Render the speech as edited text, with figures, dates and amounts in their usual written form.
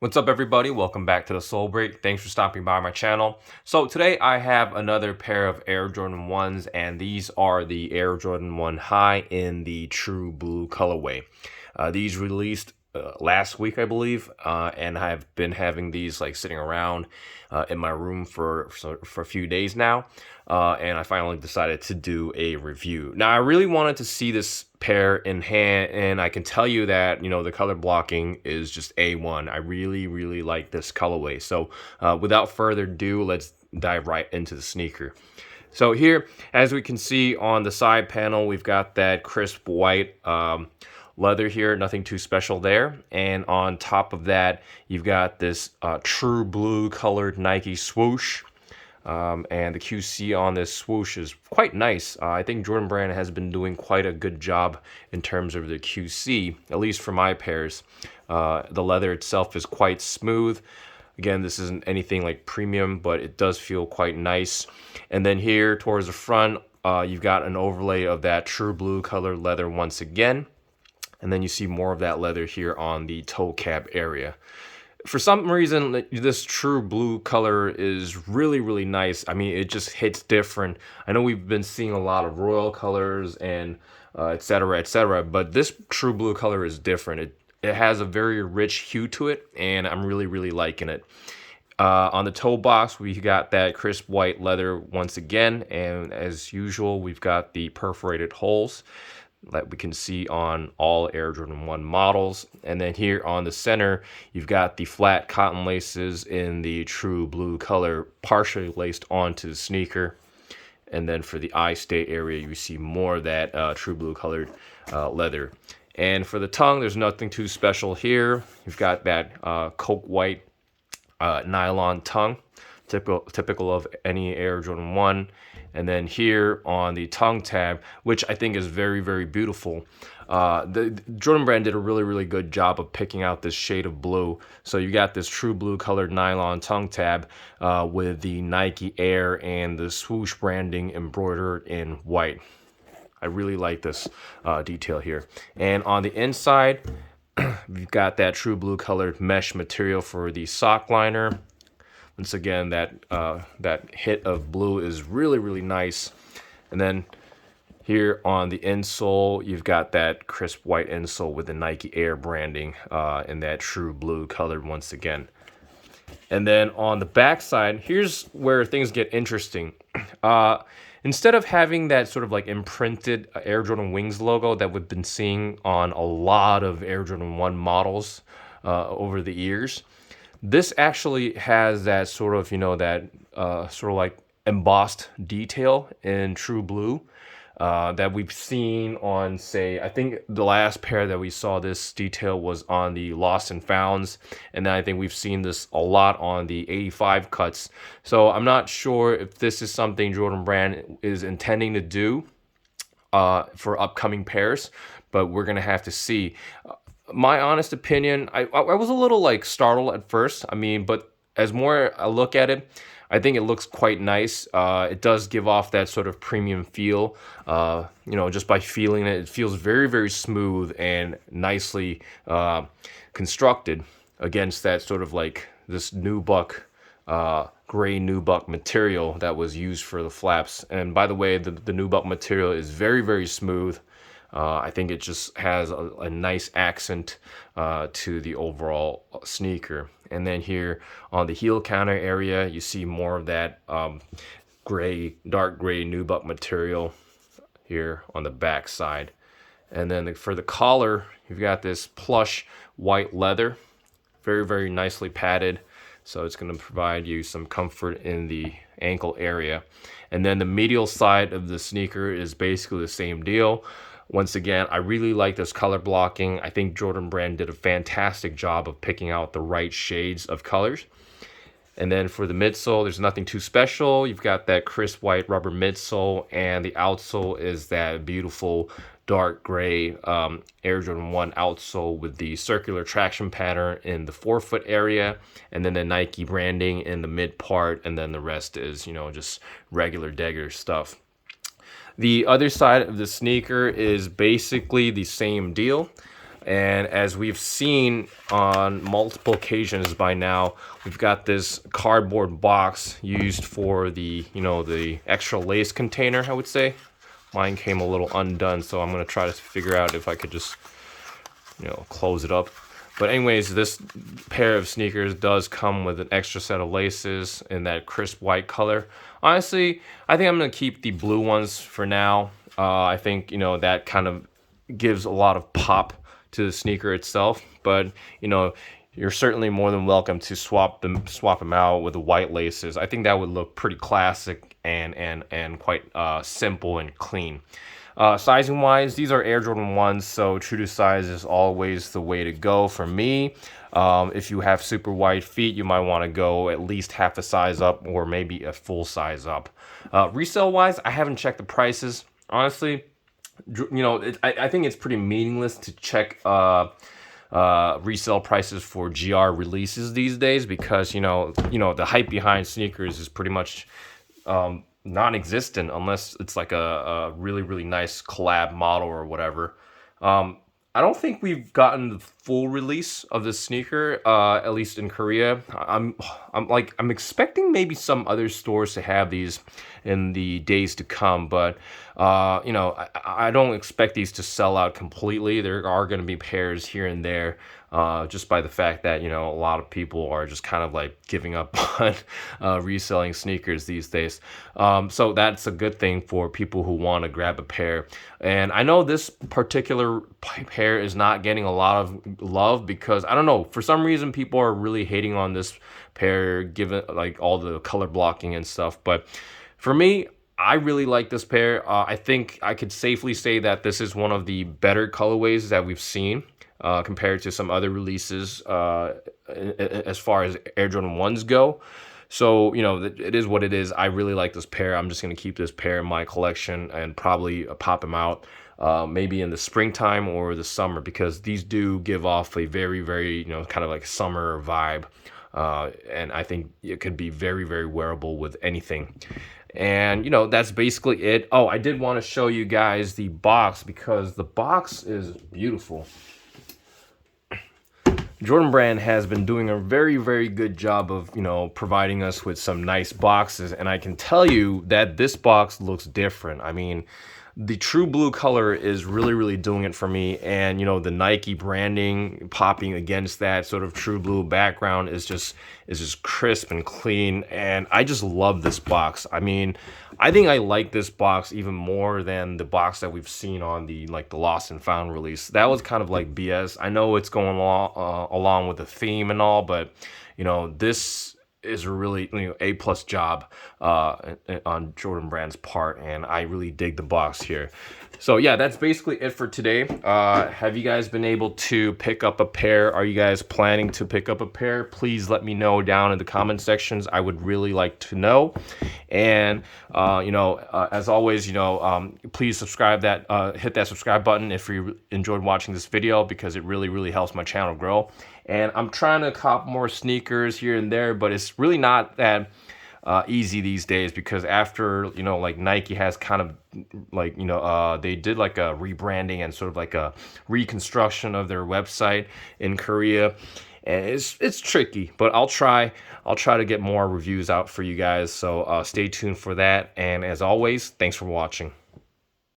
What's up, everybody? Welcome back to the Soul Break. Thanks for stopping by my channel. So today I have another pair of Air Jordan 1s, and these are the Air Jordan 1 High in the True Blue colorway. These released last week, I believe, and I've been having these like sitting around in my room for a few days now, and I finally decided to do a review. Now, I really wanted to see this pair in hand, and I can tell you that the color blocking is just A1. I really like this colorway. So without further ado, let's dive right into the sneaker. So here, as we can see on the side panel, we've got that crisp white leather here, nothing too special there. And on top of that, you've got this true blue colored Nike swoosh. And the QC on this swoosh is quite nice. I think Jordan Brand has been doing quite a good job in terms of the QC, at least for my pairs. The leather itself is quite smooth. Again, this isn't anything like premium, but it does feel quite nice. And then here towards the front, you've got an overlay of that true blue colored leather once again. And then you see more of that leather here on the toe cap area. For some reason, this true blue color is really nice. I mean, it just hits different. I know we've been seeing a lot of royal colors and etc., but this true blue color is different. It has a very rich hue to it, and I'm really liking it. On the toe box, we got that crisp white leather once again, and as usual, we've got the perforated holes that we can see on all Air Jordan 1 models. And then here on the center, you've got the flat cotton laces in the true blue color partially laced onto the sneaker. And then for the eye stay area, you see more of that true blue colored leather. And for the tongue, there's nothing too special here. You've got that coke white nylon tongue, typical of any Air Jordan 1. And then here on the tongue tab, which I think is very beautiful, the Jordan Brand did a really good job of picking out this shade of blue. So you got this true blue colored nylon tongue tab with the Nike Air and the swoosh branding embroidered in white. I really like this detail here. And on the inside, we've got that true blue colored mesh material for the sock liner. Once again, that hit of blue is really nice. And then here on the insole, you've got that crisp white insole with the Nike Air branding in that true blue colored once again. And then on the back side, here's where things get interesting. Instead of having that sort of like imprinted Air Jordan Wings logo that we've been seeing on a lot of Air Jordan 1 models over the years, this actually has that sort of, that sort of like embossed detail in true blue that we've seen on, say, I think the last pair that we saw this detail was on the Lost and Founds, and then I think we've seen this a lot on the 85 cuts. So I'm not sure if this is something Jordan Brand is intending to do for upcoming pairs, but we're gonna have to see. My honest opinion, I was a little like startled at first. I mean, but as more I look at it, I think it looks quite nice. It does give off that sort of premium feel. Just by feeling it, it feels very smooth and nicely constructed against that sort of like this nubuck, gray nubuck material that was used for the flaps. And by the way, the nubuck material is very smooth. I think it just has a nice accent to the overall sneaker. And then here on the heel counter area, you see more of that dark gray nubuck material here on the back side. And then for the collar, you've got this plush white leather, very nicely padded. So it's going to provide you some comfort in the ankle area. And then the medial side of the sneaker is basically the same deal. Once again, I really like this color blocking. I think Jordan Brand did a fantastic job of picking out the right shades of colors. And then for the midsole, there's nothing too special. You've got that crisp white rubber midsole, and the outsole is that beautiful dark gray Air Jordan 1 outsole with the circular traction pattern in the forefoot area, and then the Nike branding in the mid part, and then the rest is, just regular degger stuff. The other side of the sneaker is basically the same deal. And as we've seen on multiple occasions by now, we've got this cardboard box used for the, the extra lace container, I would say. Mine came a little undone, so I'm going to try to figure out if I could just, close it up. But anyways, this pair of sneakers does come with an extra set of laces in that crisp white color. Honestly, I think I'm going to keep the blue ones for now. I think, that kind of gives a lot of pop to the sneaker itself. But, you're certainly more than welcome to swap them out with the white laces. I think that would look pretty classic and quite simple and clean. Sizing wise, these are Air Jordan 1s, so true to size is always the way to go for me. If you have super wide feet, you might want to go at least half a size up or maybe a full size up. Resale wise, I haven't checked the prices. Honestly, I think it's pretty meaningless to check resale prices for GR releases these days because the hype behind sneakers is pretty much non-existent unless it's like a really, really nice collab model or whatever. I don't think we've gotten the full release of this sneaker, at least in Korea. I'm expecting maybe some other stores to have these in the days to come, but I don't expect these to sell out completely. There are going to be pairs here and there, just by the fact that a lot of people are just kind of like giving up on reselling sneakers these days. So that's a good thing for people who want to grab a pair. And I know this particular pair is not getting a lot of love because I don't know, for some reason people are really hating on this pair given like all the color blocking and stuff. But for me, I really like this pair. I think I could safely say that this is one of the better colorways that we've seen compared to some other releases as far as Air Jordan 1s go. So, it is what it is. I really like this pair. I'm just going to keep this pair in my collection and probably pop them out maybe in the springtime or the summer because these do give off a very, very, kind of like summer vibe. And I think it could be very, very wearable with anything. And, that's basically it. Oh, I did want to show you guys the box because the box is beautiful. Jordan Brand has been doing a very, very good job of, providing us with some nice boxes. And I can tell you that this box looks different. I mean, the true blue color is really, really doing it for me. And, the Nike branding popping against that sort of true blue background is just crisp and clean. And I just love this box. I mean, I think I like this box even more than the box that we've seen on the Lost and Found release. That was kind of like BS. I know it's going along with the theme and all, but, this is a really A+ job on Jordan Brand's part, and I really dig the box here. So yeah, that's basically it for today. Have you guys been able to pick up a pair? Are you guys planning to pick up a pair? Please let me know down in the comment sections. I would really like to know. And as always, please subscribe hit that subscribe button if you enjoyed watching this video because it really, really helps my channel grow. And I'm trying to cop more sneakers here and there, but it's really not that easy these days because after, Nike has kind of they did like a rebranding and sort of like a reconstruction of their website in Korea. And it's tricky, but I'll try to get more reviews out for you guys. So stay tuned for that. And as always, thanks for watching.